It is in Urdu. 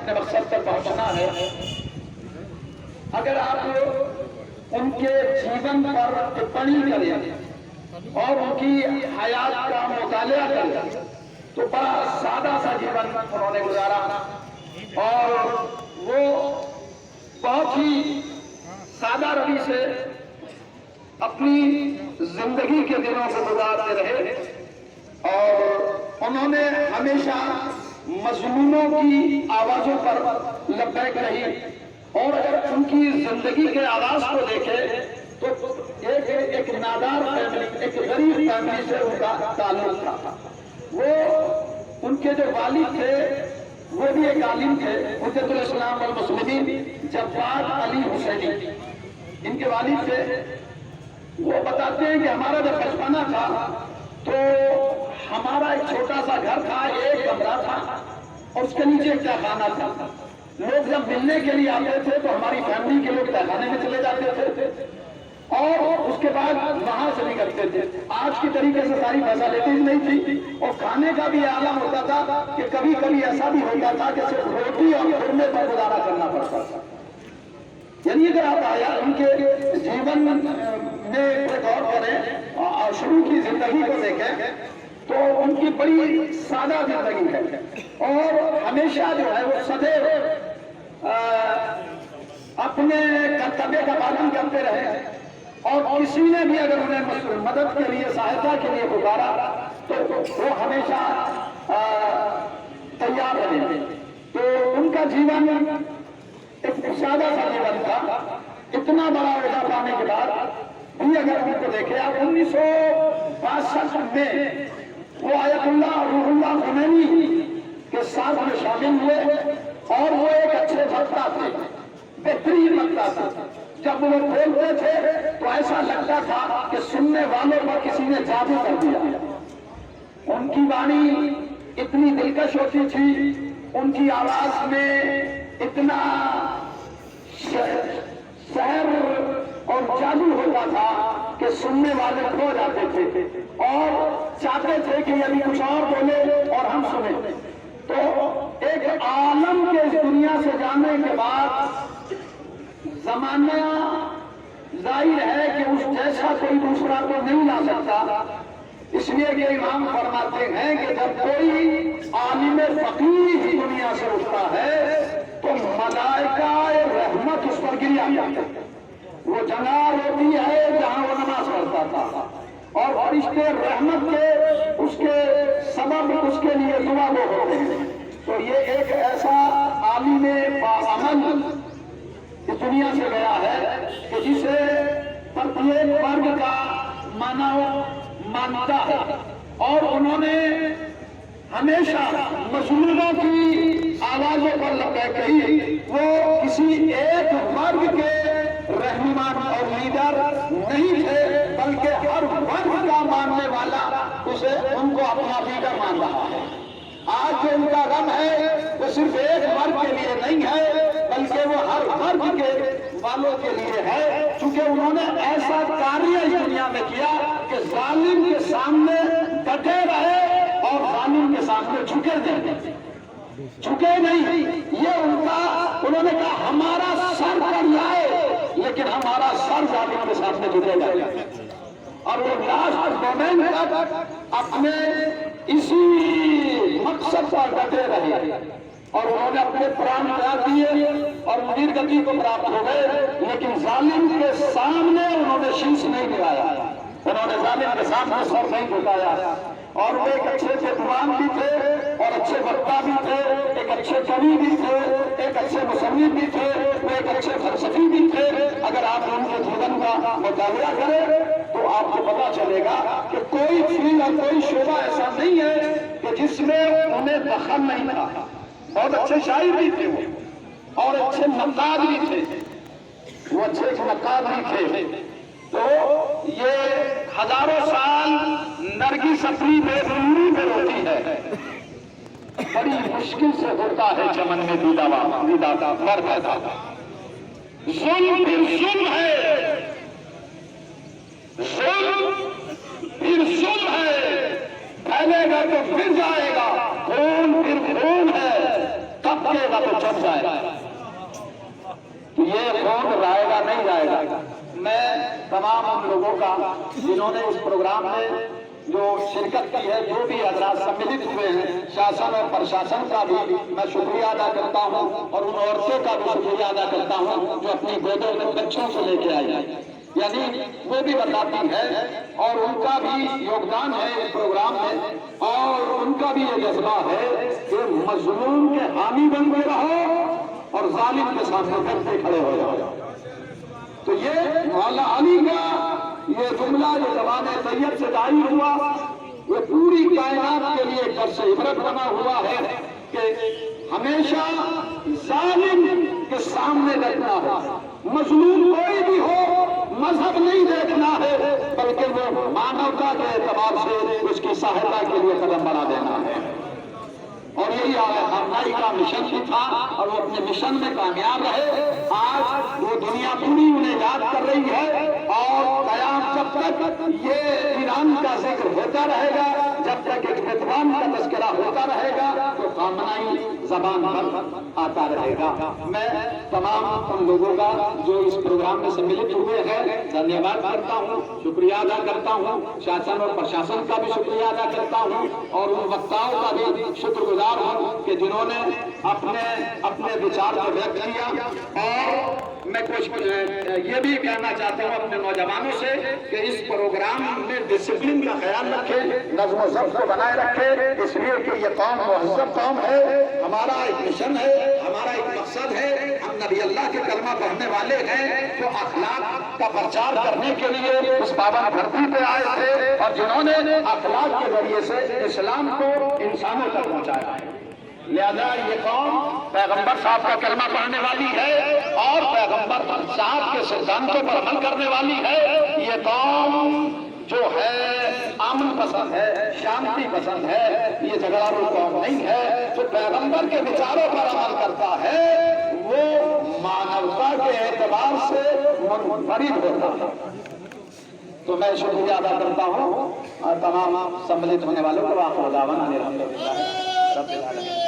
اپنے مقصد پر پہنچنا ہے، اگر آپ ان کے جیون پر ٹپڑی کریں اور ان کی حیات کا مطالعہ کریں تو بڑا سادہ سا جیون انہوں نے گزارا، اور وہ بہت ہی سادہ روی سے اپنی زندگی کے دنوں کو گزارتے رہے، اور انہوں نے ہمیشہ مظلوموں کی آوازوں پر لبیک رہی، اور اگر ان کی زندگی کے آغاز کو دیکھے تو ایک نادار فیملی، ایک غریب فیملی سے ان کا تعلق تھا۔ وہ ان کے جو والد تھے وہ بھی ایک عالم تھے، حجت الاسلام والمسلمین جواد علی حسینی ان کے والد تھے۔ وہ بتاتے ہیں کہ ہمارا جب بچپنا تھا تو ہمارا ایک چھوٹا سا گھر تھا، ایک کمرہ تھا اور اس کے نیچے ایک تہخانہ تھا۔ لوگ جب ملنے کے لیے آتے تھے تو ہماری فیملی کے لوگ تہخانے میں چلے جاتے تھے اور اس کے بعد وہاں سے نکلتے تھے۔ آج کی طریقے سے ساری فیسلٹیز نہیں تھی، اور کھانے کا بھی عالم ہوتا تھا کہ کبھی کبھی ایسا بھی ہوتا تھا کہ صرف روٹی اور خورمے پر گزارا کرنا پڑتا تھا۔ یعنی اگر آپ آیا ان کے جیون میں غور کریں اور شروع کی زندگی کو دیکھیں تو ان کی بڑی سادہ زندگی ہے، اور ہمیشہ جو ہے وہ سدیو اپنے کرتویہ کا پالن کرتے رہے، اور کسی نے بھی اگر انہیں مدد کے لیے، سہایتا کے لیے پکارا تو وہ ہمیشہ تیار رہے۔ تو ان کا جیون ایک سادہ سا جیون تھا۔ اتنا بڑا عہدہ پانے کے بعد بھی اگر ان کو دیکھیں، آپ 1962 میں وہ آیت اللہ روح اللہ خمینی کے ساتھ میں شامل ہوئے، اور وہ ایک اچھے وکتا تھے، بہترین وکتا تھے۔ جب وہ بولتے تھے تو ایسا لگتا تھا کہ سننے والوں پر کسی نے جادو کر دیا۔ ان کی وانی اتنی دلکش ہوتی تھی، ان کی آواز میں اتنا سحر اور جادو ہوتا تھا کہ سننے والے کھو جاتے تھے اور چاہتے تھے کہ ابھی کچھ اور بولے اور ہم سنیں۔ تو ایک عالم کے اس دنیا سے جانے کے بعد زمانہ ظاہر ہے کہ اس جیسا کوئی دوسرا تو نہیں لا سکتا، اس لیے کہ امام فرماتے ہیں کہ جب کوئی عالم فقیہ دنیا سے اٹھتا ہے تو ملائکہ رحمت اس پر گریا جاتے ہیں۔ وہ جگہ ہوتی ہے جہاں وہ نماز پڑھتا تھا، اور فرشتے رحمت کے اس کے سبب اس کے لیے دعا وہ ہوتے ہیں۔ تو یہ ایک ایسا عالم باعمل اس دنیا سے گیا ہے کہ جسے پرتیک ورگ کا مانتا ہے، اور انہوں نے ہمیشہ مظلوموں کی آوازوں پر لبیک کہی۔ وہ کسی ایک ورگ کے رہنما اور لیڈر نہیں تھے، بلکہ ہر ورگ کا ماننے والا ان کو اپنا لیڈر مان رہا ہے۔ آج جو ان کا غم ہے وہ صرف ایک ورگ کے لیے نہیں ہے، بلکہ وہ ہر ورگ کے والوں کے لیے ہے، چونکہ انہوں نے ایسا کاریہ اس دنیا میں کیا کہ ظالم کے سامنے ڈٹے رہے اور ظالم کے سامنے جھکے نہیں، جھکے نہیں۔ یہ ان کا، انہوں نے کہا ہمارا سر کٹ جائے لیکن ہمارا سر ظالم کے سامنے جھکے گا، اور وہ لاسٹ مومنٹ تک اپنے اسی مقصد پر ڈٹے رہے، اور انہوں نے اپنے پران تیار دیے اور منیر گتی کو پراپت ہو گئے، لیکن ظالم کے سامنے انہوں نے شیش نہیں گرایا، انہوں نے ظالم کے سامنے سر نہیں جھکایا۔ اور وہ ایک اچھے دیوان بھی تھے اور اچھے وکتا بھی تھے، ایک اچھے کوی بھی تھے، ایک اچھے مصنف بھی تھے، وہ ایک اچھے فلسفی بھی تھے۔ اگر آپ ان کے جیون کا مطالعہ کریں تو آپ کو پتا چلے گا کہ کوئی فیلڈ اور کوئی شعبہ ایسا نہیں ہے کہ جس میں انہیں دخل نہیں تھا۔ بہت اچھے شاعر بھی تھے وہ، اور اچھے نقاد بھی تھے، وہ اچھے نقاد بھی تھے۔ تو یہ ہزاروں سال نرگی سفری بے غروری میں روتی ہے، بڑی مشکل سے ہوتا ہے چمن میں دیدہ مر پیدا۔ ظلم پھر ظلم ہے، ظلم پھر ظلم ہے، پھیلے گا تو پھر جائے گا، خون پھر خون ہے، کب کے گا تو چڑھ جائے گا. یہ خون رائے گا نہیں جائے گا. میں تمام ان لوگوں کا جنہوں نے اس پروگرام میں جو شرکت کی ہے، جو بھی حضرات سملت ہوئے ہیں، شاسن اور پرشاسن کا بھی میں شکریہ ادا کرتا ہوں، اور ان عورتوں کا بھی شکریہ ادا کرتا ہوں جو اپنی گودوں میں بچوں سے لے کے آئی ہیں. یعنی وہ بھی بتاتی ہے اور ان کا بھی یوگدان ہے اس پروگرام میں، اور ان کا بھی یہ جذبہ ہے کہ مظلوم کے حامی بن کے رہو اور ظالم کے سامنے ڈٹے کھڑے ہو جاؤ. تو یہ مولا علی کا یہ جملہ جو زبان طیب سے جاری ہوا، وہ پوری کائنات کے لیے درس عبرت بنا ہوا ہے کہ ہمیشہ ظالم کے سامنے ڈٹنا ہے. مظلوم کوئی بھی ہو، مذہب نہیں دیکھنا ہے، بلکہ وہ مانوتا کے اعتبار سے اس کی سہایتا کے لیے قدم بڑھا دینا ہے. اور یہی ہمرائی کا مشن بھی تھا، اور وہ اپنے مشن میں کامیاب رہے. آج وہ دنیا پوری انہیں یاد کر رہی ہے، اور قیام جب تک یہ ایران کا ذکر ہوتا رہے گا، جب تک ایک فتوان کا تذکرہ ہوتا رہے گا، تو خامنائی زبان پر آتا رہے گا. میں تمام ان لوگوں کا جو اس پروگرام میں سملت ہوئے ہیں دھنیہ واد کرتا ہوں، شکریہ ادا کرتا ہوں. شاسن اور پرشاسن کا بھی شکریہ ادا کرتا ہوں، اور ان وکتاؤں کا بھی شکر گزار ہوں کہ جنہوں نے اپنے وچار کو ویکت کیا. اور میں کچھ یہ بھی کہنا چاہتا ہوں اپنے نوجوانوں سے کہ اس پروگرام میں ڈسپلن کا خیال رکھیں، نظم و ضبط کو بنائے رکھیں، اس لیے کہ یہ قوم مہذب قوم ہے. ہمارا ایک مشن ہے، ہمارا ایک مقصد ہے. ہم نبی اللہ کے کلمہ پڑھنے والے ہیں جو اخلاق کا پرچار کرنے کے لیے اس پابند دھرتی پہ آئے تھے، اور جنہوں نے اخلاق کے ذریعے سے اسلام کو انسانوں تک پہنچایا ہے. لہذا یہ قوم پیغمبر صاحب کا کلمہ پڑھنے والی ہے اور پیغمبر صاحب کے سدھانتوں پر عمل کرنے والی ہے. یہ قوم جو ہے امن پسند ہے، شانتی پسند ہے، یہ جھگڑالو قوم نہیں ہے. جو پیغمبر کے وچاروں پر عمل کرتا ہے وہ مانوتا کے اعتبار سے منفرد ہوتا ہے. تو میں شکریہ ادا کرتا ہوں اور تمام سملت ہونے والوں کو. آخر دعوانا الحمدللہ رب العالمین.